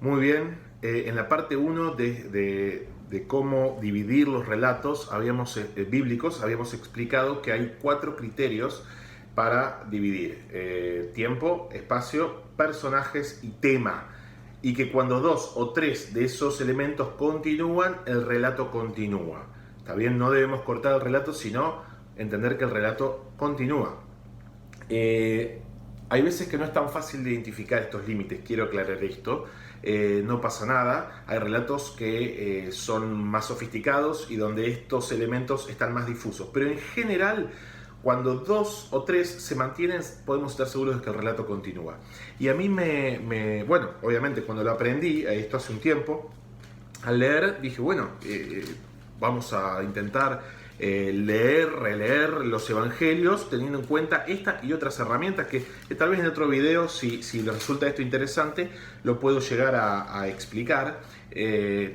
Muy bien, en la parte 1 de cómo dividir los relatos bíblicos, habíamos explicado que hay 4 criterios para dividir: tiempo, espacio, personajes y tema. Y que cuando 2 o 3 de esos elementos continúan, el relato continúa. Está bien, no debemos cortar el relato, sino entender que el relato continúa. Hay veces que no es tan fácil de identificar estos límites, quiero aclarar esto. No pasa nada, hay relatos que son más sofisticados y donde estos elementos están más difusos, pero en general, cuando 2 o 3 se mantienen, podemos estar seguros de que el relato continúa. Y a mí bueno, obviamente cuando lo aprendí, esto hace un tiempo, al leer dije, bueno, vamos a intentar leer, releer los evangelios teniendo en cuenta esta y otras herramientas que tal vez en otro video, si les resulta esto interesante, lo puedo llegar a explicar.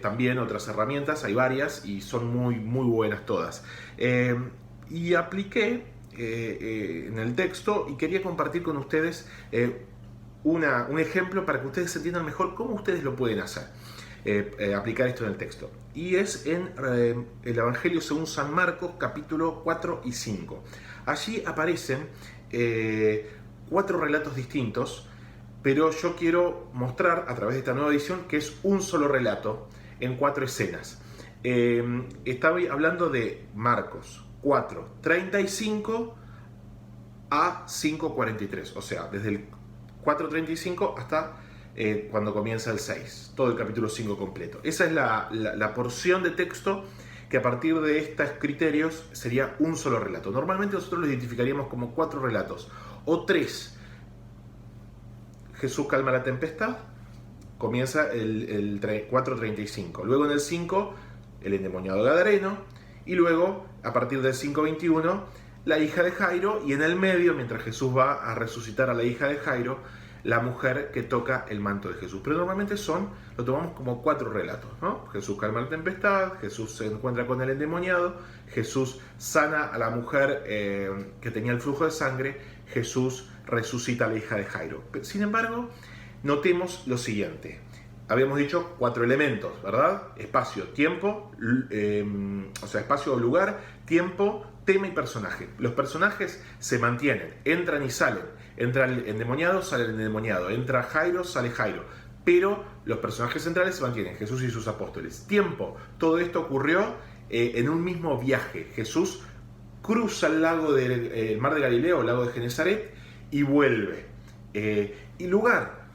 También otras herramientas, hay varias y son muy buenas todas. Y apliqué en el texto y quería compartir con ustedes un ejemplo para que ustedes entiendan mejor cómo ustedes lo pueden hacer. Aplicar esto en el texto. Y es en el Evangelio según San Marcos, capítulo 4 y 5. Allí aparecen 4 relatos distintos, pero yo quiero mostrar a través de esta nueva edición que es un solo relato en 4 escenas. Estaba hablando de Marcos 4:35 a 5:43, o sea, desde el 4:35 hasta cuando comienza el 6, todo el capítulo 5 completo. Esa es la porción de texto que a partir de estos criterios sería un solo relato. Normalmente nosotros lo identificaríamos como 4 relatos, o 3. Jesús calma la tempestad, comienza el 4:35. Luego en el 5, el endemoniado gadareno, y luego, a partir del 5:21, la hija de Jairo, y en el medio, mientras Jesús va a resucitar a la hija de Jairo, la mujer que toca el manto de Jesús. Pero normalmente lo tomamos como 4 relatos, ¿no? Jesús calma la tempestad, Jesús se encuentra con el endemoniado, Jesús sana a la mujer que tenía el flujo de sangre, Jesús resucita a la hija de Jairo. Sin embargo, notemos lo siguiente. Habíamos dicho 4 elementos, ¿verdad? Espacio, tiempo, espacio o lugar, tiempo, tema y personaje. Los personajes se mantienen, entran y salen. Entra el endemoniado, sale el endemoniado. Entra Jairo, sale Jairo. Pero los personajes centrales se mantienen, Jesús y sus apóstoles. Tiempo, todo esto ocurrió en un mismo viaje. Jesús cruza el mar de Galileo, el lago de Genesaret, y vuelve. Y lugar,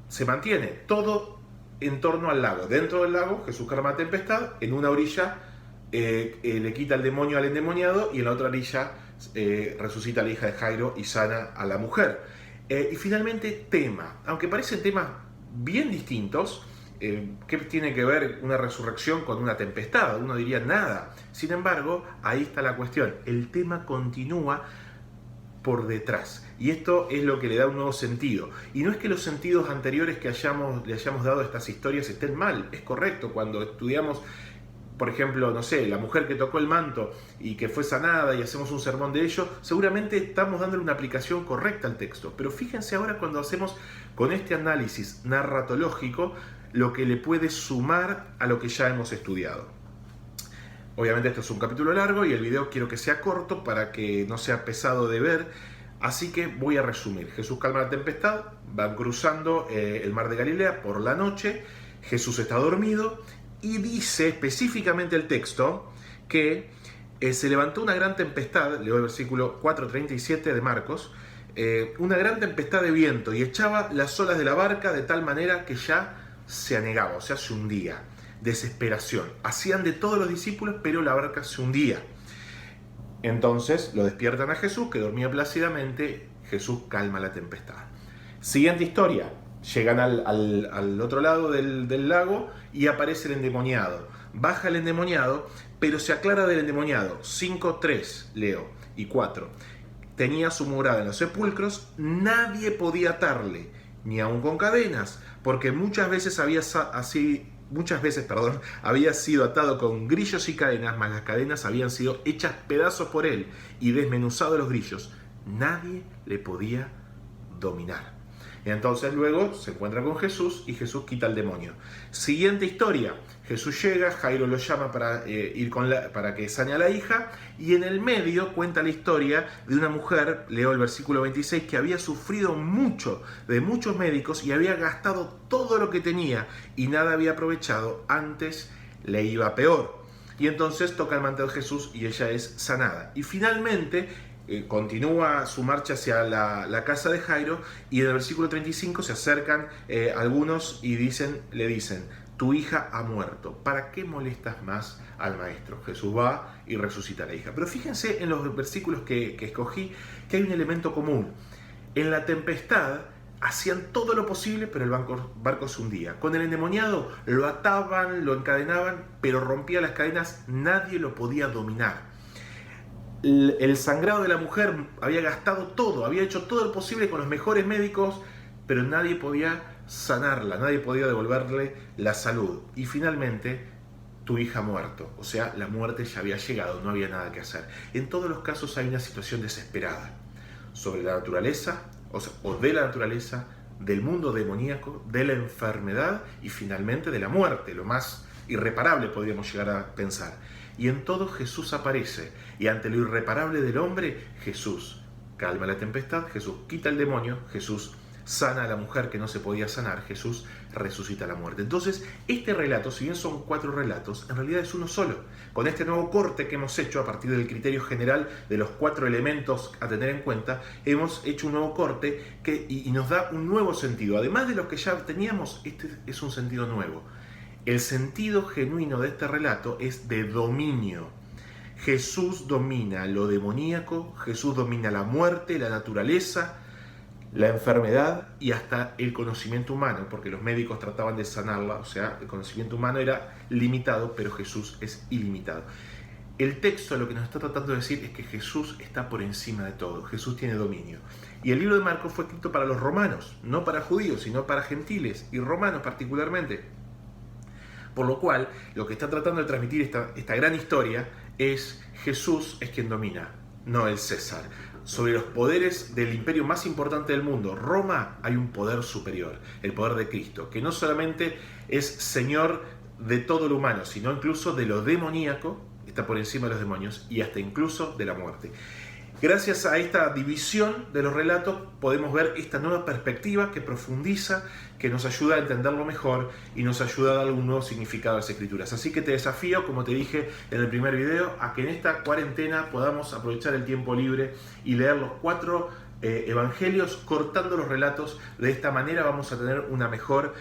se mantiene todo en torno al lago. Dentro del lago, Jesús calma la tempestad. En una orilla le quita el demonio al endemoniado, y en la otra orilla resucita a la hija de Jairo y sana a la mujer. Y finalmente, tema. Aunque parecen temas bien distintos, ¿qué tiene que ver una resurrección con una tempestad? Uno diría nada. Sin embargo, ahí está la cuestión. El tema continúa por detrás. Y esto es lo que le da un nuevo sentido. Y no es que los sentidos anteriores que le hayamos dado a estas historias estén mal. Es correcto. Cuando estudiamos, por ejemplo, no sé, la mujer que tocó el manto y que fue sanada y hacemos un sermón de ello, seguramente estamos dándole una aplicación correcta al texto. Pero fíjense ahora cuando hacemos con este análisis narratológico lo que le puede sumar a lo que ya hemos estudiado. Obviamente esto es un capítulo largo y el video quiero que sea corto para que no sea pesado de ver, así que voy a resumir. Jesús calma la tempestad, van cruzando el mar de Galilea por la noche, Jesús está dormido y dice específicamente el texto que se levantó una gran tempestad, leo el versículo 4:37 de Marcos, una gran tempestad de viento y echaba las olas de la barca de tal manera que ya se anegaba, o sea, se hundía. Desesperación. Hacían de todos los discípulos, pero la barca se hundía. Entonces lo despiertan a Jesús, que dormía plácidamente. Jesús calma la tempestad. Siguiente historia. Llegan al otro lado del lago y aparece el endemoniado. Baja el endemoniado, pero se aclara del endemoniado. 5:3, leo, y 4. Tenía su morada en los sepulcros, nadie podía atarle, ni aun con cadenas, porque muchas veces había sido atado con grillos y cadenas, mas las cadenas habían sido hechas pedazos por él y desmenuzados los grillos. Nadie le podía dominar. Y entonces luego se encuentra con Jesús y Jesús quita al demonio. Siguiente historia. Jesús llega, Jairo lo llama para para que sane a la hija, y en el medio cuenta la historia de una mujer, leo el versículo 26, que había sufrido mucho de muchos médicos y había gastado todo lo que tenía y nada había aprovechado, antes le iba peor. Y entonces toca el manto de Jesús y ella es sanada. Y finalmente continúa su marcha hacia la casa de Jairo, y en el versículo 35 se acercan algunos y le dicen: tu hija ha muerto, ¿para qué molestas más al maestro? Jesús va y resucita a la hija. Pero fíjense en los versículos que escogí, que hay un elemento común. En la tempestad hacían todo lo posible, pero el barco se hundía. Con el endemoniado lo ataban, lo encadenaban, pero rompía las cadenas, nadie lo podía dominar. El sangrado de la mujer había gastado todo, había hecho todo lo posible con los mejores médicos, pero nadie podía sanarla, nadie podía devolverle la salud. Y finalmente, tu hija ha muerto, o sea, la muerte ya había llegado, no había nada que hacer. En todos los casos hay una situación desesperada sobre la naturaleza, o de la naturaleza, del mundo demoníaco, de la enfermedad y finalmente de la muerte, lo más irreparable podríamos llegar a pensar. Y en todo Jesús aparece, y ante lo irreparable del hombre, Jesús calma la tempestad, Jesús quita el demonio, Jesús sana a la mujer que no se podía sanar, Jesús resucita a la muerte. Entonces, este relato, si bien son 4 relatos, en realidad es uno solo. Con este nuevo corte que hemos hecho a partir del criterio general de los 4 elementos a tener en cuenta, hemos hecho un nuevo corte y nos da un nuevo sentido. Además de los que ya teníamos, este es un sentido nuevo. El sentido genuino de este relato es de dominio. Jesús domina lo demoníaco, Jesús domina la muerte, la naturaleza, la enfermedad y hasta el conocimiento humano, porque los médicos trataban de sanarla, o sea, el conocimiento humano era limitado, pero Jesús es ilimitado. El texto lo que nos está tratando de decir es que Jesús está por encima de todo, Jesús tiene dominio. Y el libro de Marcos fue escrito para los romanos, no para judíos, sino para gentiles y romanos particularmente. Por lo cual, lo que está tratando de transmitir esta gran historia es: Jesús es quien domina, no el César. Sobre los poderes del imperio más importante del mundo, Roma, hay un poder superior, el poder de Cristo, que no solamente es Señor de todo lo humano, sino incluso de lo demoníaco, está por encima de los demonios, y hasta incluso de la muerte. Gracias a esta división de los relatos podemos ver esta nueva perspectiva que profundiza, que nos ayuda a entenderlo mejor y nos ayuda a dar un nuevo significado a las escrituras. Así que te desafío, como te dije en el primer video, a que en esta cuarentena podamos aprovechar el tiempo libre y leer los 4 evangelios cortando los relatos. De esta manera vamos a tener una mejor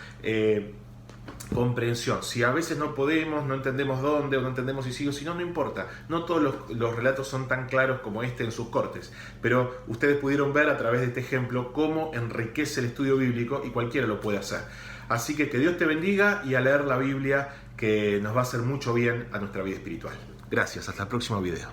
comprensión. Si a veces no podemos, no entendemos dónde o no entendemos si sigo, si no, no importa. No todos los relatos son tan claros como este en sus cortes, pero ustedes pudieron ver a través de este ejemplo cómo enriquece el estudio bíblico y cualquiera lo puede hacer. Así que Dios te bendiga y a leer la Biblia, que nos va a hacer mucho bien a nuestra vida espiritual. Gracias, hasta el próximo video.